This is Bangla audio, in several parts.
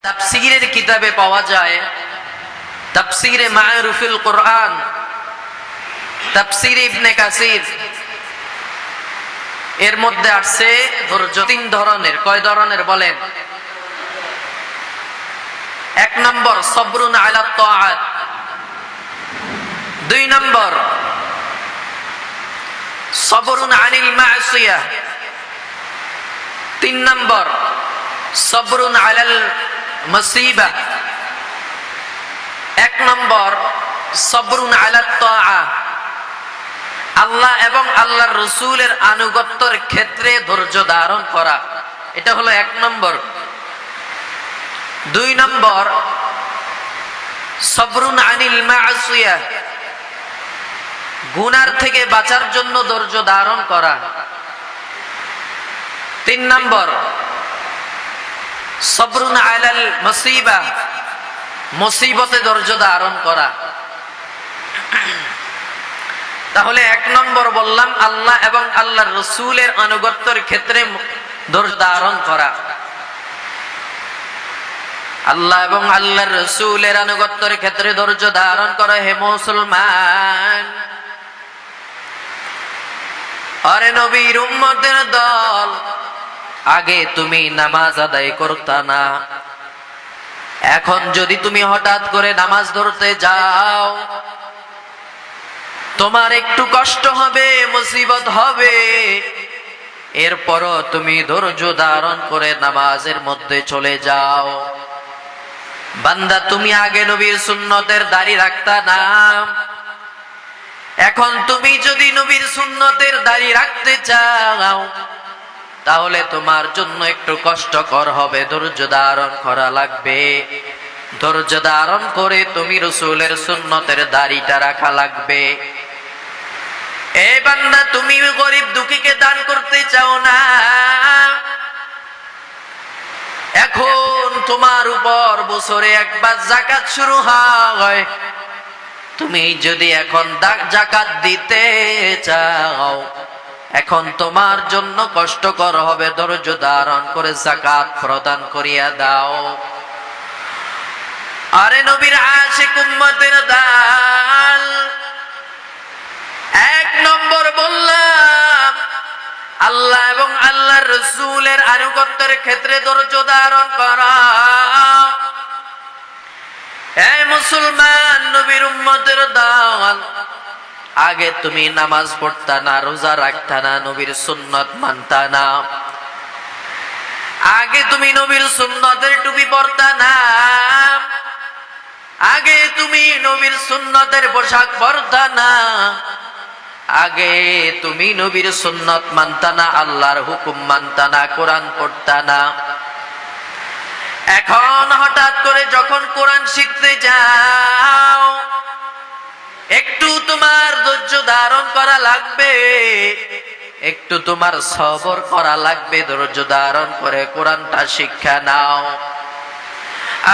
তাফসীরের কিতাবে পাওয়া যায় তাফসীরে মা'রুফুল কোরআন, তাফসীর ইবনে কাসির, এর মধ্যে আসছে ধৈর্য তিন ধরনের। কয় ধরনের বলেন? এক নম্বর সবরুন আলা তাআত, দুই নম্বর সবরুন আনিল মা'সিয়াহ, তিন নম্বর সবরুন আলাল মুসিবা, এক নম্বর সবরুন আলাত তাআ, আল্লাহ এবং আল্লাহর রাসূলের আনুগত্যের ক্ষেত্রে ধৈর্য ধারণ করা, এটা হলো এক নম্বর। দুই নম্বর সবরুন আনিল মা'সিয়াহ, গুনার থেকে বাঁচার জন্য ধৈর্য ধারণ করা। তিন নম্বর সবরুন আলাল মুসিবা, মুসিবতে ধৈর্য ধারণ করা। তাহলে এক নম্বর বললাম আল্লাহ এবং আল্লাহর রাসূলের আনুগত্যের ক্ষেত্রে ধৈর্য ধারণ করা। আল্লাহ এবং আল্লাহর রাসূলের আনুগত্যের ক্ষেত্রে ধৈর্য ধারণ করা। হে মুসলমান, আরে নবীর উম্মতের দল, আগে তুমি নামাজ আদায় করতা না, এখন যদি তুমি হঠাৎ করে নামাজ ধরতে যাও, তোমার একটু কষ্ট হবে, মুসিবত হবে, এরপরও তুমি ধৈর্য ধারণ করে নামাজের মধ্যে চলে যাও। বান্দা, তুমি আগে নবীর সুন্নতের দাড়ি রাখতা না, এখন তুমি যদি নবীর সুন্নতের দাড়ি রাখতে চাও, তাহলে তোমার জন্য একটু কষ্টকর হবে, ধৈর্য ধারণ করা লাগবে। ধৈর্য ধারণ করে তুমি রাসূলের সুন্নতের দাড়িটা রাখা লাগবে। এ বান্দা, তুমি গরিব দুঃখীকে দান করতে চাও না, এখন তোমার উপর বছরে একবার যাকাত শুরু হয়, তুমি যদি এখন যাকাত দিতে চাও, এখন তোমার জন্য কষ্টকর হবে, ধৈর্য ধারণ করে যাকাত প্রদান করিয়া দাও। আরে নবীর আশিক উম্মতের দল, এক নম্বর বললাম আল্লাহ এবং আল্লাহর রাসূলের আনুগত্যের ক্ষেত্রে ধৈর্য ধারণ করা। হে মুসলমান, নবীর উম্মতের দল, আগে তুমি নামাজ পড়তা না, রোজা রাখতা না, নবীর সুন্নত মানতা না, আগে তুমি নবীর সুন্নতের টুপি পরতা না, আগে তুমি নবীর সুন্নতের পোশাক পরতা না, আগে তুমি নবীর সুন্নত মানতা না, আল্লাহর হুকুম মানতা না, কোরআন পড়তা না। এখন হঠাৎ করে যখন কোরআন শিখতে যাও, একটু তোমার ধৈর্য ধারণ করা লাগবে, একটু তোমার সবর করা লাগবে, ধৈর্য ধারণ করে কোরআনটা শিক্ষা নাও।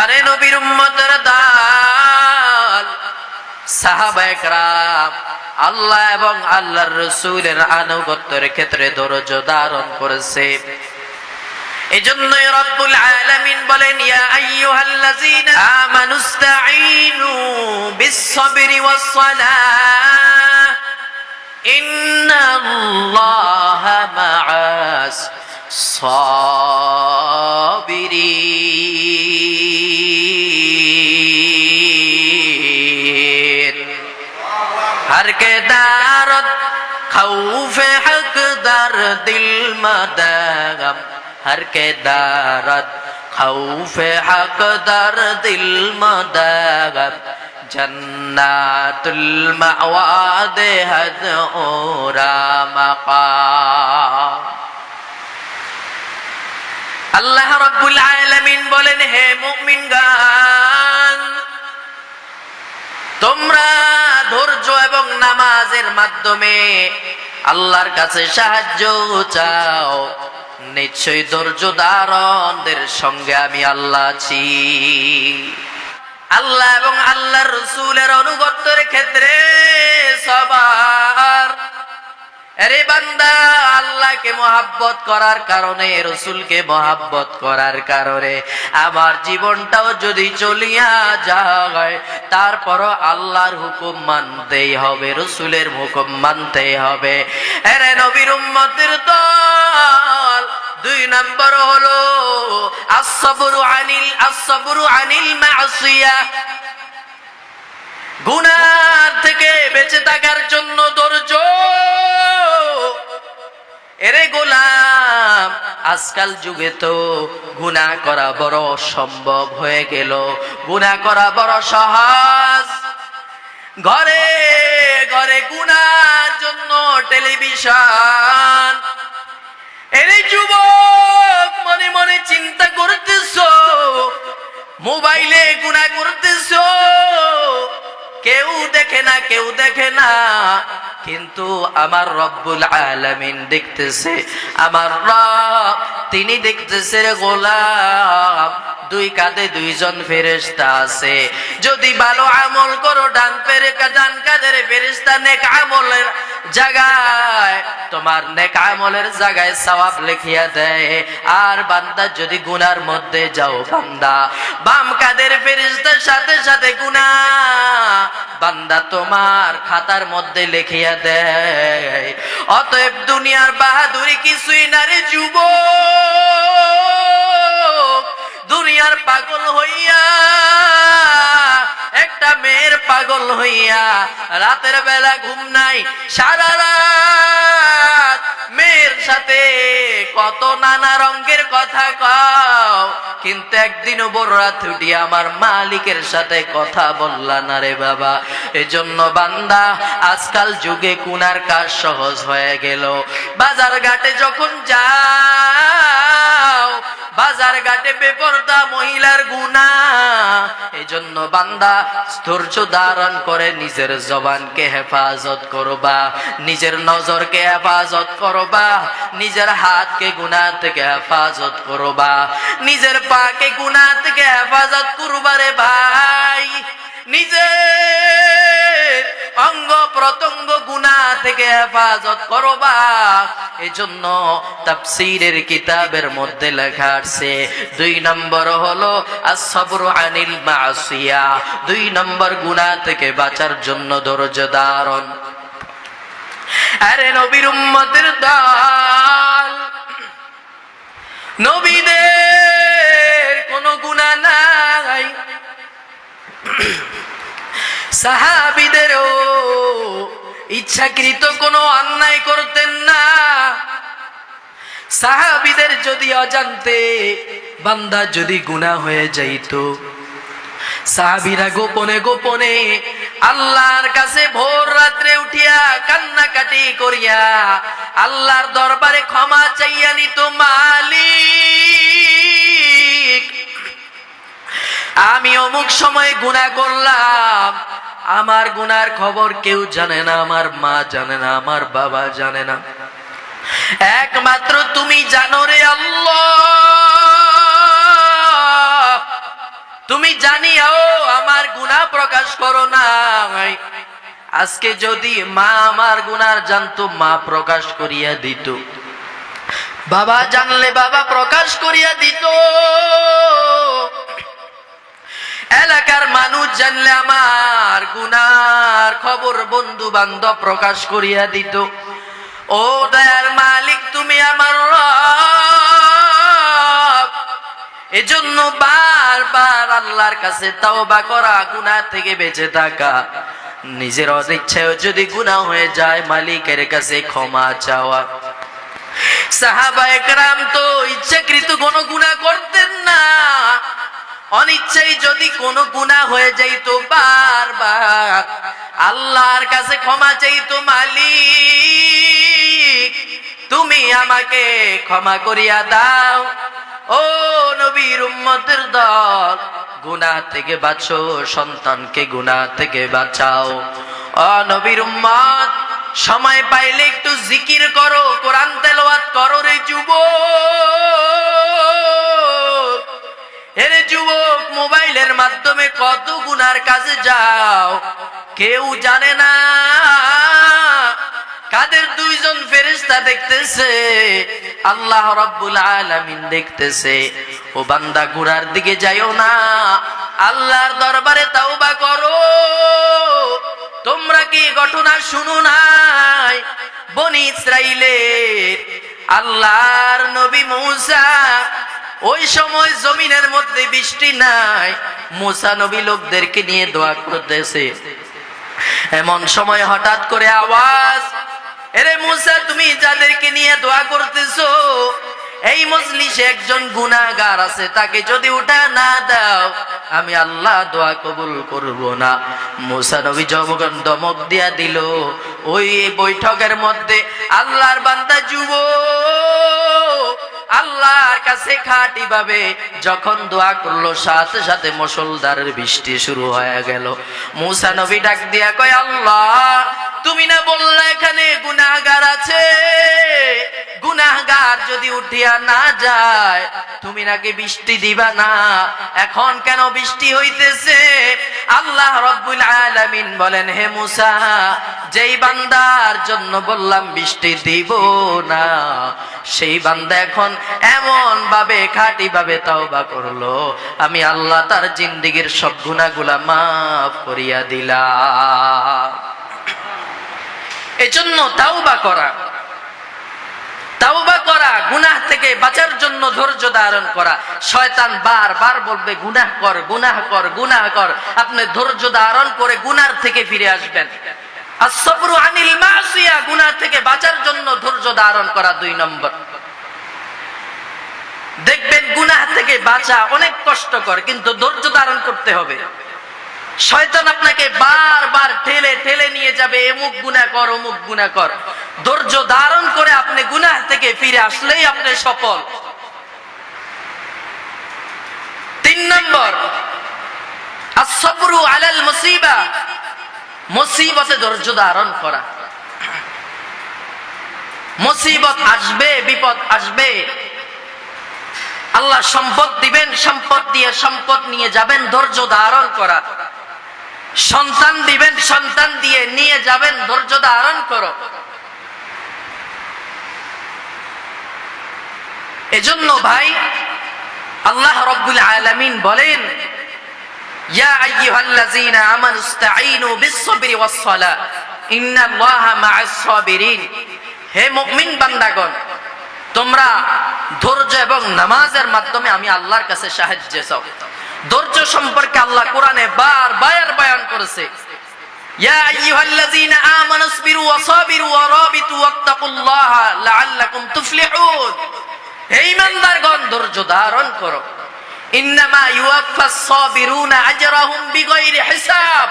আরে নবীর উম্মতের দল, সাহাবায়ে কেরাম আল্লাহ এবং আল্লাহর রাসূলের আনুগত্যের ক্ষেত্রে ধৈর্য ধারণ করেছে। এজন্যই রব্বুল আলামিন বলেন, ইয়া আইয়ুহাল্লাযীনা আমানুস্তাঈনু বিস-সাবরি ওয়াস-সালাহ ইন্নাল্লাহা মা'আস সাবিরিন। हर के दारद खौफे हक दर दिल मदगम, हर के दारद खौफे हक दर दिल मदगम, जन्नातुल मअवाद हद ओरा मकाम। अल्लाह रब्बुल आलमीन बोलेन, हे मुमिनगण, তোমরা ধৈর্য এবং নামাজের মাধ্যমে আল্লাহর কাছে সাহায্য চাও, নিশ্চয়ই ধৈর্য ধারণদের সঙ্গে আমি আল্লাহ আছি। আল্লাহ এবং আল্লাহর রাসূলের আনুগত্যের ক্ষেত্রে সবার আরে বান্দা, আল্লাহকে মহাব্বত করার কারণে, রসুলকে মহাব্বত করার কারণে আমার জীবনটাও যদি চলিয়া যায়, তারপরও আল্লাহর হুকুম মানতেই হবে, রসুলের হুকুম মানতেই হবে। আরে নবীর উম্মতের দল, 2 নম্বর হলো আস-সাবরু আনিল মাসিয়াহ, গুনাহ থেকে বেঁচে থাকার জন্য ধৈর্য। এরে গোলাম, আজকাল যুগে তো গুনাহ করা বড় সম্ভব হয়ে গেল, গুনাহ করা বড় সহজ। ঘরে ঘরে গুনার জন্য টেলিভিশন। এরে যুবক, মনে মনে চিন্তা করতেছো, মোবাইলে গুনাহ করতেছো, কেউ দেখে না, কেউ দেখে না, কিন্তু আমার রব্বুল আলামিন দেখতেছে। আমার রব, তিনি দেখতেছে রে গোলাম, 2 কাঁধে 2 জন ফেরেশতা আছে। যদি ভালো আমল করো, ডান কাঁধের ফেরেশতা নেক আমলের জায়গায়, তোমার নেক আমলের জায়গায় সওয়াব লিখিয়া দেয়। আর বান্দা যদি গুনার মধ্যে যাও, বান্দা বাম কাঁধের ফেরেশতার সাথে সাথে গুনাহ বান্দা তোমার খাতার মধ্যে লিখিয়া দেয়। অতএব দুনিয়ার বাহাদুরি কিছুই না রে যুবক। দুনিয়ার পাগল হইয়া, একটা মেয়ের পাগল হইয়া, রাতের বেলা ঘুম নাই, সারা রাত মেয়ের সাথে কত নানা রঙের কথা কও, কিন্তু একদিনও বড় রাত উঠিয়া আমার মালিকের সাথে কথা বললা না রে বাবা। এজন্য বান্দা, আজকাল যুগে গুনার কাজ সহজ হয়ে গেল। বাজার ঘাটে যখন যাও, বাজার ঘাটে বেপরদা মহিলার গুনাহ। এজন্য বান্দা ধৈর্য ধারণ করে নিজের জবানকে হেফাজত করবা, নিজের নজরকে হেফাজত করবা, নিজের হাতকে গুনাহ থেকে হেফাজত করবা, নিজের পাকে গুনাহ থেকে হেফাজত করবা রে ভাই। নিজের অঙ্গ প্রত্যঙ্গ গুনাহ থেকে হেফাজত করবা। এজন্য তাফসীরের কিতাবের মধ্যে লেখা আছে 2 নম্বর হলো আস-সাবরু আনিল মাসিয়া, 2 নম্বর গুনাহ থেকে বাঁচার জন্য ধৈর্য ধারণ। আরে নবীর উম্মতের দল, নবীদের কোনো গুনাহ নাই, সাহাবীদেরও ইচ্ছাকৃত কোনো অন্যায় করতেন না। সাহাবীদের যদি অজান্তে বান্দা যদি গুনাহ হয়ে যাইত, সাহাবীরা গোপনে গোপনে আল্লাহর কাছে ভোর রাত্রে উঠিয়া কান্নাকাটি করিয়া আল্লাহর দরবারে ক্ষমা চাইয়া নিত, মালিক আমি অমুক সময় গুনাহ করলাম, আমার গুনার খবর কেউ জানে না, আমার মা জানে না, আমার বাবা জানে না, একমাত্র তুমি জানো রে আল্লাহ। তুমি জানিও আমার গুনাহ প্রকাশ করো না। আজকে যদি মা আমার গুনাহ জানতো, মা প্রকাশ করিয়া দিত, বাবা জানলে বাবা প্রকাশ করিয়া দিত, এলাকার মানুষ জানলে আমার গুনার খবর বন্ধু বান্ধব প্রকাশ করিয়া দিত। ও দয়ার মালিক, তুমি আমার রব। এজন্য বারবার আল্লাহর কাছে তাওবা করা, গুনাহ থেকে বেঁচে থাকা, নিজের অনিচ্ছায় যদি গুনাহ হয়ে যায় মালিকের কাছে ক্ষমা চাওয়া। সাহাবায়ে কেরাম তো ইচ্ছাকৃত কোনো গুনাহ করতেন না, অনিচ্ছায় যদি কোনো গুনাহ হয়ে যাইতো বারবার আল্লাহর কাছে ক্ষমা চাইতো, মালিক তুমি আমাকে ক্ষমা করিয়া দাও। ও নবীর উম্মতের দল, গুনাহ থেকে বাঁচো, সন্তানকে গুনাহ থেকে বাঁচাও। ও নবীর উম্মত, সময় পাইলে একটু জিকির করো, কোরআন তেলাওয়াত করো রে যুবক। এরে যুবক, মোবাইলের মাধ্যমে কত গুনার কাজে যাও, কেউ জানে না। কাদের দুইজন ফেরেশতা দেখতেছে? আল্লাহ রাব্বুল আলামিন দেখতেছে। ও বান্দা, গুনার দিকে যাইও না, আল্লাহর দরবারে তাওবা করো। তোমরা কি ঘটনা শুনো নাই? বনি ইসরাইলের আল্লাহর নবী মূসা, ওই সময় জমিনের মধ্যে বৃষ্টি নাই, মূসা নবী লোকদেরকে নিয়ে দোয়া করতেছে। এমন সময় হঠাৎ করে আওয়াজ, এরে মূসা, তুমি যাদেরকে নিয়ে দোয়া করতেছো, এই মজলিসে একজন গুনাহগার আছে, তাকে যদি উঠা না দাও আমি আল্লাহ দোয়া কবুল করব না। মূসা নবী দমক দিয়া দিল। ওই বৈঠকের মধ্যে আল্লাহর বান্দা যুবক আল্লাহর কাছে খাঁটি ভাবে যখন দোয়া করলো, সাথে সাথে মুষলধারের বৃষ্টি শুরু হয়ে গেল। মূসা নবী ডাক দিয়া কয়, আল্লাহ, তুমি না বললে এখানে গুনাহগার আছে, গুনাহগার যদি উঠিয়া না যায় তুমি নাকি বৃষ্টি দিবা না, এখন কেন বৃষ্টি হইতেছে? আল্লাহ রাব্বুল আলামিন বলেন, হে মূসা, যেই বান্দার জন্য বললাম বৃষ্টি দিব না, সেই বান্দা এখন এমন ভাবে খাঁটি ভাবে তাওবা করলো, আমি আল্লাহ তার জিন্দেগীর সব গুনাহগুলা মাফ করিয়া দিলাম। এজন্য তাওবা করা, তাওবা করা, গুনাহ থেকে বাঁচার জন্য ধৈর্য ধারণ করা। শয়তান বারবার বলবে গুনাহ কর, গুনাহ কর, গুনাহ কর। আপনি ধৈর্য ধারণ করে গুনাহ থেকে ফিরে আসবেন। as-sabru আনিল মাসিয়া, গুনাহ থেকে বাঁচার জন্য ধৈর্য ধারণ করা 2 নম্বর। দেখবেন গুনাহ থেকে বাঁচা অনেক কষ্টকর, কিন্তু ধৈর্য ধারণ করতে হবে। শয়তান আপনাকে বারবার ঠেলে ঠেলে নিয়ে যাবে, এমুক গুনাহ কর, অমুক গুনাহ কর। ধৈর্য ধারণ করে আপনি গুনাহ থেকে ফিরে আসলেই আপনি সফল। 3 নম্বর, as-sabru আলাল মুসিবা, মুসিবতে ধৈর্য ধারণ করা। মুসিবত আসবে, বিপদ আসবে, আল্লাহ সম্পদ দিবেন, সম্পদ দিয়ে সম্পদ নিয়ে যাবেন, ধৈর্য ধারণ করা। সন্তান দিবেন, সন্তান দিয়ে নিয়ে যাবেন, ধৈর্য ধারণ করো। এজন্য ভাই, আল্লাহ রাব্বুল আলামিন বলেন, ইয়া আইয়ুহাল্লাযীনা আমানুস্তাঈনু বিস-সাবরি ওয়াস-সালাহ ইন্নাল্লাহা মা'আস-সাবিরিন। হে মুমিন বান্দাগণ, তোমরা ধৈর্য এবং নামাজের মাধ্যমে আমি আল্লাহর কাছে সাহায্য চাও। ধৈর্য সম্পর্কে আল্লাহ কোরআনে বারবার বয়ান করেছে, ইয়া আইয়ুহাল্লাযীনা আমানুসবিরু ওয়াসাবিরু ওয়ারাবিতু ওয়াত্তাকুল্লাহা লাআল্লাকুম তুফলিহুন। হে ঈমানদারগণ, ধৈর্য ধারণ করো। ইন্নামা ইউওয়াফাস সাবিরুনা আজরাহুম বিগাইরি হিসাব।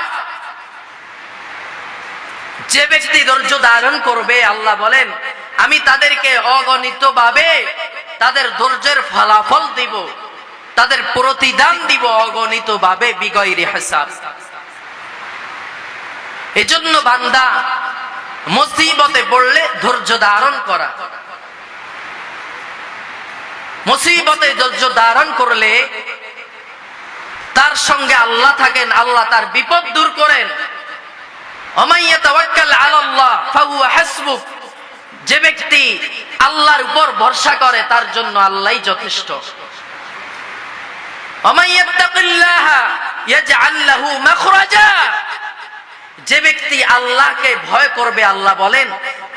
যে ব্যক্তি ধৈর্য ধারণ করবে, আল্লাহ বলেন, আমি তাদেরকে অগণিতভাবে তাদের ধৈর্যের ফলাফল দিব, তাদের প্রতিদান দিব অগণিতভাবে, বিগাইরি হিসাব। এজন্য বান্দা মুসিবতে পড়লে ধৈর্য ধারণ করা। মুসিবতে ধৈর্য ধারণ করলে তার সঙ্গে আল্লাহ থাকেন, আল্লাহ তার বিপদ দূর করেন। ওমাই ইয়াতাওয়াক্কাল আলাল্লাহ ফাহুয়া হাসবুহ। যে ব্যক্তি আল্লাহর উপর ভরসা করে তার জন্য আল্লাহই যথেষ্ট। ওমাই ইয়াত্তাকিল্লাহা ইয়াজআল লাহু মাখরাজা। যে ব্যক্তি আল্লাহকে ভয় করবে, আল্লাহ বলেন,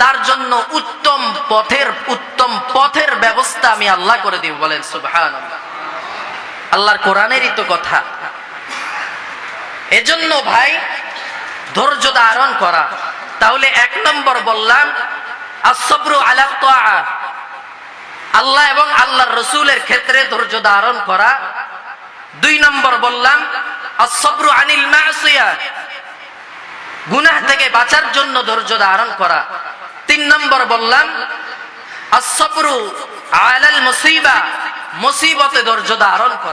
তার জন্য উত্তম পথের ব্যবস্থা আমি আল্লাহ করে দিব। বলেন সুবহানাল্লাহ। আল্লাহর কোরআনেরই তো কথা। এজন্য ভাই, ধৈর্য ধারণ করা। তাহলে 1 নম্বর বললাম as-sabru আলা তাআ, আল্লাহ এবং আল্লাহর রাসূলের ক্ষেত্রে ধৈর্য ধারণ করা। 2 নম্বর বললাম as-sabru আনিল মা'সিয়া, গুনাহ থেকে বাঁচার জন্য ধৈর্য ধারণ করা। 3 নম্বর বললাম as-sabru আলাল মুসিবা, মুসিবতে ধৈর্য ধারণ করা।